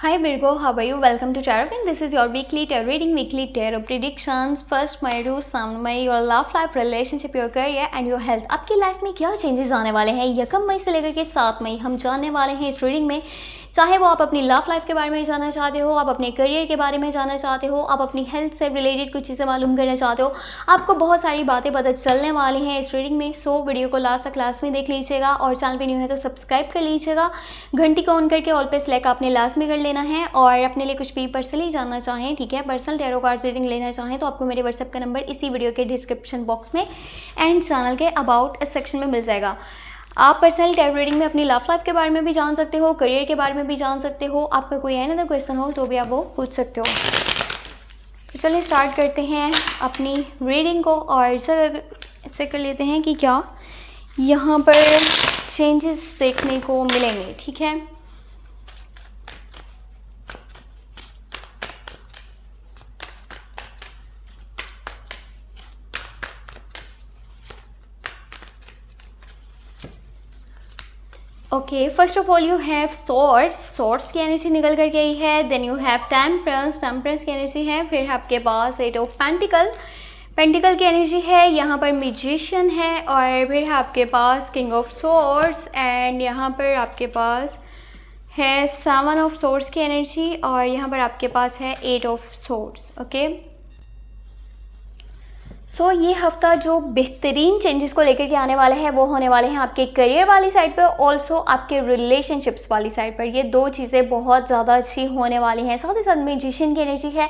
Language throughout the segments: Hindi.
Hi Virgo, how are you? Welcome to Tarot and this is your weekly tarot reading, weekly tarot predictions. First May to 7 May, your love life, relationship, your career and your health. आपकी लाइफ में क्या चेंजेस आने वाले हैं 1 मई से लेकर के 7 मई हम जानने वाले हैं इस रीडिंग में। चाहे वो आप अपनी लव लाइफ के बारे में जानना चाहते हो, आप अपने करियर के बारे में जानना चाहते हो, आप अपनी हेल्थ से रिलेटेड कुछ चीज़ें मालूम करना चाहते हो, आपको बहुत सारी बातें पता चलने वाली हैं इस रीडिंग में। सो वीडियो को लास्ट तक क्लास में देख लीजिएगा और चैनल पे न्यू है तो सब्सक्राइब कर लीजिएगा। घंटी को ऑन करके ऑल पे सेलेक्ट आपने लास्ट में कर लेना है। और अपने लिए कुछ भी पर्सनली जानना चाहें, ठीक है, पर्सनल टैरो कार्ड रीडिंग लेना चाहें तो आपको मेरे व्हाट्सएप का नंबर इसी वीडियो के डिस्क्रिप्शन बॉक्स में एंड चैनल के अबाउट सेक्शन में मिल जाएगा। आप पर्सनल टैरो रीडिंग में अपनी लव लाइफ के बारे में भी जान सकते हो, करियर के बारे में भी जान सकते हो। आपका कोई अनदर क्वेश्चन हो तो भी आप वो पूछ सकते हो। तो चलिए स्टार्ट करते हैं अपनी रीडिंग को और चेक कर लेते हैं कि क्या यहाँ पर चेंजेस देखने को मिलेंगे, ठीक है। Okay, first of all you have swords की एनर्जी निकल करके आई है। देन यू हैव टेम्परेंस की एनर्जी है। फिर आपके पास 8 ऑफ पेंटिकल की एनर्जी है। यहाँ पर मैजिशियन है और फिर आपके पास किंग ऑफ सॉर्ड्स एंड यहाँ पर आपके पास है 7 ऑफ सॉर्ड्स की एनर्जी और यहाँ पर आपके पास है 8 ऑफ सॉर्ड्स। ओके, सो ये हफ्ता जो बेहतरीन चेंजेस को लेकर के आने वाला है वो होने वाले हैं आपके करियर वाली साइड पर, ऑल्सो आपके रिलेशनशिप्स वाली साइड पर। ये दो चीज़ें बहुत ज़्यादा अच्छी होने वाली हैं। साथ ही साथ मैजिशियन की एनर्जी है।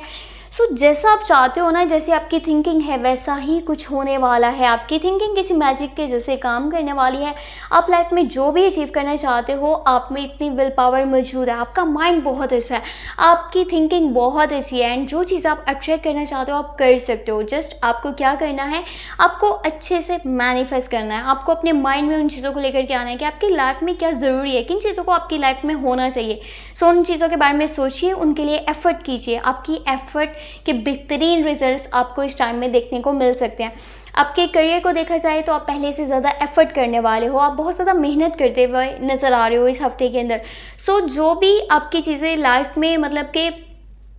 सो जैसा आप चाहते हो ना, जैसे आपकी थिंकिंग है वैसा ही कुछ होने वाला है। आपकी थिंकिंग किसी मैजिक के जैसे काम करने वाली है। आप लाइफ में जो भी अचीव करना चाहते हो, आप में इतनी विल पावर मौजूद है, आपका माइंड बहुत अच्छा है, आपकी थिंकिंग बहुत अच्छी है एंड जो चीज़ आप अट्रैक्ट करना चाहते हो आप कर सकते हो। जस्ट आपको क्या करना है, आपको अच्छे से मैनिफेस्ट करना है। आपको अपने माइंड में उन चीज़ों को लेकर के आना है कि आपकी लाइफ में क्या ज़रूरी है, किन चीज़ों को आपकी लाइफ में होना चाहिए। सो उन चीज़ों के बारे में सोचिए, उनके लिए एफर्ट कीजिए। आपकी एफर्ट के बेहतरीन रिजल्ट्स आपको इस टाइम में देखने को मिल सकते हैं। आपके करियर को देखा जाए तो आप पहले से ज़्यादा एफर्ट करने वाले हो, आप बहुत ज़्यादा मेहनत करते हुए नज़र आ रहे हो इस हफ्ते के अंदर। सो जो भी आपकी चीज़ें लाइफ में मतलब कि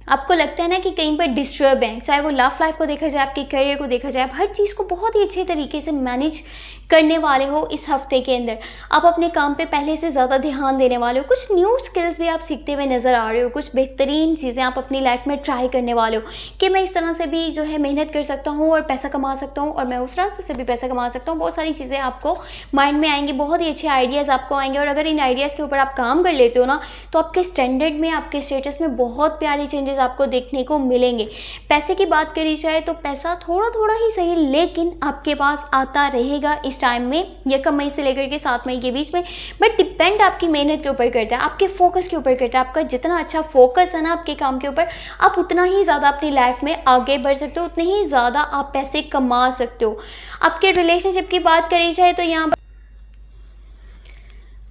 आपको लगता है ना कि कहीं पर डिस्टर्ब है, चाहे वो लव लाइफ को देखा जाए, आपके करियर को देखा जाए, आप हर चीज़ को बहुत ही अच्छे तरीके से मैनेज करने वाले हो इस हफ्ते के अंदर। आप अपने काम पे पहले से ज़्यादा ध्यान देने वाले हो। कुछ न्यू स्किल्स भी आप सीखते हुए नज़र आ रहे हो। कुछ बेहतरीन चीज़ें आप अपनी लाइफ में ट्राई करने वाले हो कि मैं इस तरह से भी जो है मेहनत कर सकता हूँ और पैसा कमा सकता हूँ और मैं उस रास्ते से भी पैसा कमा सकता हूँ। बहुत सारी चीज़ें आपको माइंड में आएंगी, बहुत ही अच्छे आइडियाज़ आपको आएंगे और अगर इन आइडियाज़ के ऊपर आप काम कर लेते हो ना तो आपके स्टैंडर्ड में, आपके स्टेटस में बहुत प्यारी चेंजेस आपको देखने को मिलेंगे। पैसे की बात करी जाए तो पैसा थोड़ा थोड़ा ही सही लेकिन आपके पास आता रहेगा इस टाइम में 1 मई से लेकर के 7 मई के बीच में। बट डिपेंड आपकी मेहनत के ऊपर करता है, आपके फोकस के ऊपर करता है। आपका जितना अच्छा फोकस है ना आपके काम के ऊपर, आप उतना ही ज़्यादा अपनी लाइफ में आगे बढ़ सकते हो, उतने ही ज़्यादा आप पैसे कमा सकते हो। आपके रिलेशनशिप की बात करी जाए तो यहाँ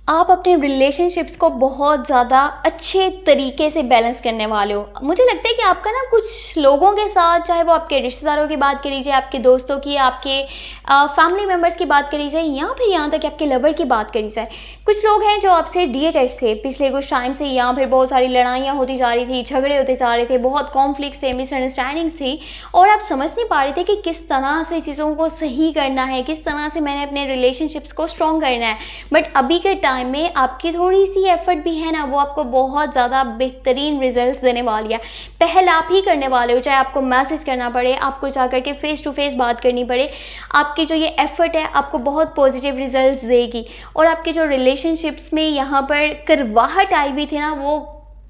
आप अपने रिलेशनशिप्स को बहुत ज़्यादा अच्छे तरीके से बैलेंस करने वाले हो। मुझे लगता है कि आपका ना कुछ लोगों के साथ, चाहे वो आपके रिश्तेदारों की बात करी जाए, आपके दोस्तों की, आपके फैमिली मेम्बर्स की बात करी जाए या फिर यहाँ तक कि आपके लवर की बात करी जाए, कुछ लोग हैं जो आपसे डीअटैच थे पिछले कुछ टाइम से, या फिर बहुत सारी लड़ाइयाँ होती जा रही थी, झगड़े होते जा रहे थे, बहुत कॉन्फ्लिक्ट्स थे, मिसअंडरस्टैंडिंग्स थी और आप समझ नहीं पा रहे थे कि किस तरह से चीज़ों को सही करना है, किस तरह से मैंने अपने रिलेशनशिप्स को स्ट्रॉन्ग करना है। बट अभी के टाइम में आपकी थोड़ी सी एफर्ट भी है ना, वो आपको बहुत ज़्यादा बेहतरीन रिजल्ट्स देने वाली है। पहल आप ही करने वाले हो, चाहे आपको मैसेज करना पड़े, आपको जाकर के फेस टू फेस बात करनी पड़े, आपकी जो ये एफर्ट है आपको बहुत पॉजिटिव रिजल्ट्स देगी। और आपके जो रिलेशनशिप्स में यहाँ पर करवाहट आई हुई थी ना वो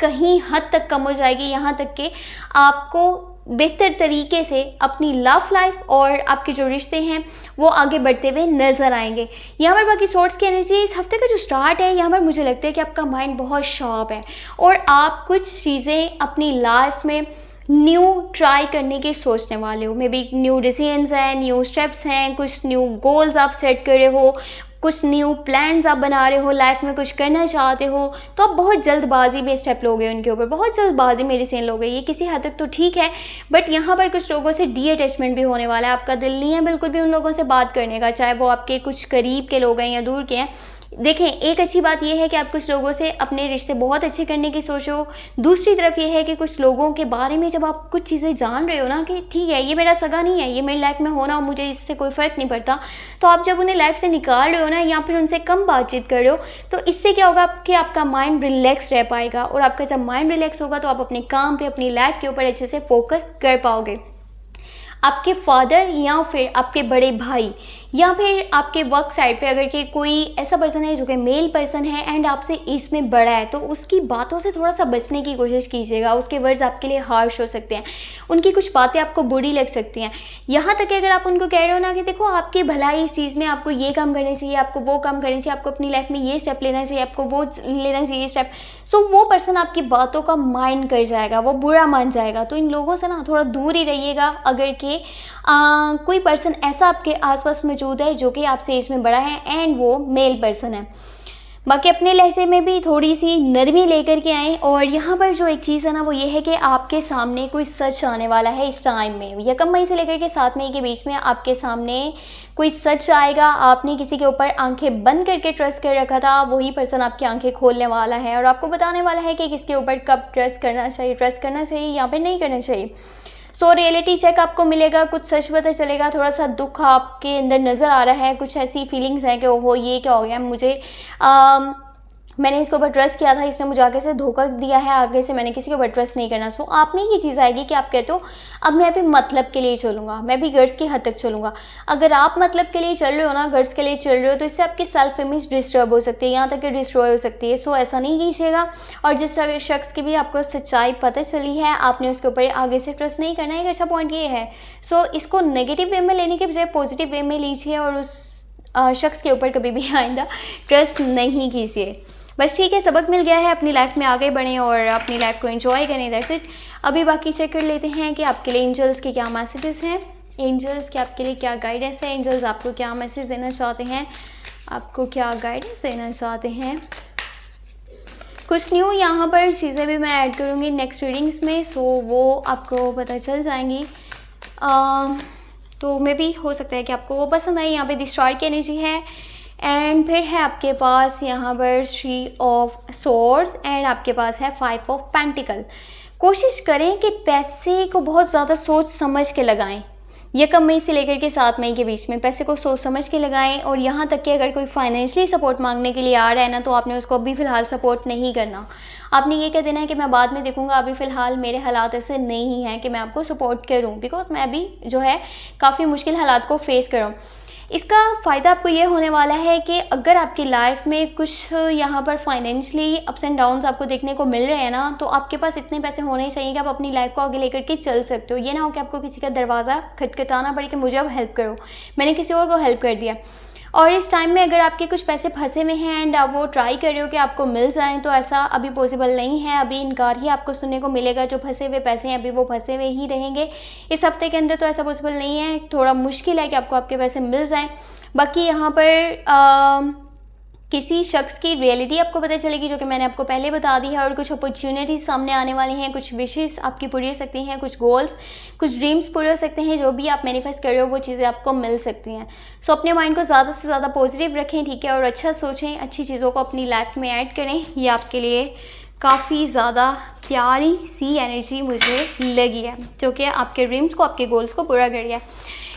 कहीं हद तक कम हो जाएगी, यहाँ तक कि आपको बेहतर तरीके से अपनी लव लाइफ और आपके जो रिश्ते हैं वो आगे बढ़ते हुए नज़र आएंगे। यहाँ पर बाकी सोर्ट्स की एनर्जी इस हफ्ते का जो स्टार्ट है, यहाँ पर मुझे लगता है कि आपका माइंड बहुत शार्प है और आप कुछ चीज़ें अपनी लाइफ में न्यू ट्राई करने की सोचने वाले हो। मे बी न्यू डिसीजंस हैं, न्यू स्टेप्स हैं, कुछ न्यू गोल्स आप सेट कर रहे हो, कुछ न्यू प्लान्स आप बना रहे हो, लाइफ में कुछ करना चाहते हो तो आप बहुत जल्दबाजी में स्टेप लोगे उनके ऊपर, बहुत जल्दबाजी में डिसीजन लोगे। ये किसी हद तक तो ठीक है बट यहाँ पर कुछ लोगों से डी अटैचमेंट भी होने वाला है। आपका दिल नहीं है बिल्कुल भी उन लोगों से बात करने का, चाहे वो आपके कुछ करीब के लोग हैं या दूर के हैं। देखें, एक अच्छी बात यह है कि आप कुछ लोगों से अपने रिश्ते बहुत अच्छे करने की सोचो। दूसरी तरफ ये है कि कुछ लोगों के बारे में जब आप कुछ चीज़ें जान रहे हो ना कि ठीक है ये मेरा सगा नहीं है, ये मेरी लाइफ में होना, मुझे इससे कोई फ़र्क नहीं पड़ता, तो आप जब उन्हें लाइफ से निकाल रहे हो ना या फिर उनसे कम बातचीत कर रहे हो, तो इससे क्या होगा कि आपका माइंड रिलैक्स रह पाएगा। और आपका जब माइंड रिलैक्स होगा तो आप अपने काम पे, अपनी लाइफ के ऊपर अच्छे से फोकस कर पाओगे। आपके फादर या फिर आपके बड़े भाई या फिर आपके वर्क साइड पे अगर कि कोई ऐसा पर्सन है जो कि मेल पर्सन है एंड आपसे एज में बड़ा है, तो उसकी बातों से थोड़ा सा बचने की कोशिश कीजिएगा। उसके वर्ड्स आपके लिए हार्श हो सकते हैं, उनकी कुछ बातें आपको बुरी लग सकती हैं। यहाँ तक कि अगर आप उनको कह रहे हो ना कि देखो आपकी भलाई इस चीज़ में, आपको ये काम करना चाहिए, आपको वो काम करना चाहिए, आपको अपनी लाइफ में ये स्टेप लेना चाहिए, आपको वो लेना चाहिए स्टेप, सो वो पर्सन आपकी बातों का माइंड कर जाएगा, वो बुरा मान जाएगा। तो इन लोगों से ना थोड़ा दूर ही रहिएगा। अगर कि कोई पर्सन ऐसा आपके आसपास मौजूद है जो कि आपसे एज में बड़ा है एंड वो मेल पर्सन है, बाकी अपने लहजे में भी थोड़ी सी नरमी लेकर के आएँ। और यहाँ पर जो एक चीज़ है ना वो ये है कि आपके सामने कोई सच आने वाला है इस टाइम में, 1 मई से लेकर के 7 मई के बीच में आपके सामने कोई सच आएगा। आपने किसी के ऊपर आंखें बंद करके ट्रस्ट कर रखा था, वही पर्सन आपकी आंखें खोलने वाला है और आपको बताने वाला है कि किसके ऊपर कब ट्रस्ट करना चाहिए या फिर नहीं करना चाहिए। सो रियलिटी चेक आपको मिलेगा, कुछ सच पता चलेगा, थोड़ा सा दुख आपके अंदर नज़र आ रहा है, कुछ ऐसी फीलिंग्स हैं कि ओहो ये क्या हो गया मुझे, मैंने इसके ऊपर ट्रस्ट किया था, इसने मुझे आगे से धोखा दिया है, आगे से मैंने किसी के ऊपर ट्रस्ट नहीं करना। सो आप में ये चीज़ आएगी कि आप कहते हो अब मैं भी मतलब के लिए चलूँगा, मैं भी गर्ल्स की हद तक चलूँगा। अगर आप मतलब के लिए चल रहे हो ना, गर्ल्स के लिए चल रहे हो, तो इससे आपकी सेल्फ इमेज डिस्टर्ब हो सकती है, यहाँ तक कि डिस्ट्रॉय हो सकती है। सो ऐसा नहीं कीजिएगा। और जिस शख्स की भी आपको सच्चाई पता चली है, आपने उसके ऊपर आगे से ट्रस्ट नहीं करना है। एक अच्छा पॉइंट ये है। सो इसको नेगेटिव वे में लेने के बजाय पॉजिटिव वे में लीजिए और उस शख्स के ऊपर कभी भी आइंदा ट्रस्ट नहीं कीजिए। बस ठीक है, सबक मिल गया है, अपनी लाइफ में आगे बढ़ें और अपनी लाइफ को एंजॉय करें, दैट्स इट। अभी बाकी चेक कर लेते हैं कि आपके लिए एंजल्स के क्या मैसेजेस हैं, एंजल्स के आपके लिए क्या गाइडेंस है, एंजल्स आपको क्या मैसेज देना चाहते हैं, आपको क्या गाइडेंस देना चाहते हैं। कुछ न्यू यहाँ पर चीज़ें भी मैं ऐड करूँगी नेक्स्ट रीडिंग्स में, सो वो आपको पता चल जाएंगी। तो मे भी हो सकता है कि आपको वो पसंद आए। यहाँ पे द स्टार की एनर्जी है एंड फिर है आपके पास यहाँ पर 3 ऑफ सोर्ड्स एंड आपके पास है 5 ऑफ पेंटिकल। कोशिश करें कि पैसे को बहुत ज़्यादा सोच समझ के लगाएं। 1 मई से लेकर के 7 मई के बीच में पैसे को सोच समझ के लगाएं। और यहाँ तक कि अगर कोई फाइनेंशियली सपोर्ट मांगने के लिए आ रहा है ना, तो आपने उसको अभी फ़िलहाल सपोर्ट नहीं करना। आपने ये कह देना है कि मैं बाद में देखूंगा, अभी फ़िलहाल मेरे हालात ऐसे नहीं हैं कि मैं आपको सपोर्ट करूं, बिकॉज मैं अभी जो है काफ़ी मुश्किल हालात को फेस कर रहा हूँ। इसका फ़ायदा आपको ये होने वाला है कि अगर आपकी लाइफ में कुछ यहाँ पर फाइनेंशियली अप्स एंड डाउन्स आपको देखने को मिल रहे हैं ना, तो आपके पास इतने पैसे होने चाहिए कि आप अपनी लाइफ को आगे लेकर के चल सकते हो। ये ना हो कि आपको किसी का दरवाज़ा खटखटाना पड़े कि मुझे अब हेल्प करो, मैंने किसी और को हेल्प कर दिया। और इस टाइम में अगर आपके कुछ पैसे फंसे हुए हैं एंड आप वो ट्राई कर रहे हो कि आपको मिल जाएं, तो ऐसा अभी पॉसिबल नहीं है। अभी इनकार ही आपको सुनने को मिलेगा। जो फंसे हुए पैसे हैं अभी वो फंसे हुए ही रहेंगे। इस हफ्ते के अंदर तो ऐसा पॉसिबल नहीं है, थोड़ा मुश्किल है कि आपको आपके पैसे मिल जाएं। बाकी यहाँ पर किसी शख्स की रियलिटी आपको पता चलेगी, जो कि मैंने आपको पहले बता दी है। और कुछ अपॉर्चुनिटीज़ सामने आने वाली हैं, कुछ विशेस आपकी पूरी हो सकती हैं, कुछ गोल्स, कुछ ड्रीम्स पूरे हो सकते हैं। जो भी आप मैनिफेस्ट कर रहे हो वो चीज़ें आपको मिल सकती हैं। सो अपने माइंड को ज़्यादा से ज़्यादा पॉजिटिव रखें, ठीक है, और अच्छा सोचें, अच्छी चीज़ों को अपनी लाइफ में ऐड करें। ये आपके लिए काफ़ी ज़्यादा प्यारी सी एनर्जी मुझे लगी है, जो कि आपके ड्रीम्स को, आपके गोल्स को पूरा कर है।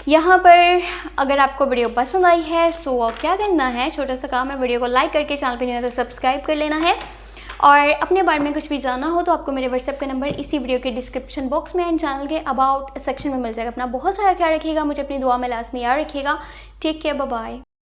यहाँ पर अगर आपको वीडियो पसंद आई है, सो क्या करना है, छोटा सा काम है, वीडियो को लाइक करके चैनल पे नहीं है तो सब्सक्राइब कर लेना है। और अपने बारे में कुछ भी जानना हो तो आपको मेरे व्हाट्सएप का नंबर इसी वीडियो के डिस्क्रिप्शन बॉक्स में एंड चैनल के अबाउट सेक्शन में मिल जाएगा। अपना बहुत सारा ख्याल रखिएगा, मुझे अपनी दुआ में लास्ट में याद रखिएगा। Take care, bye bye.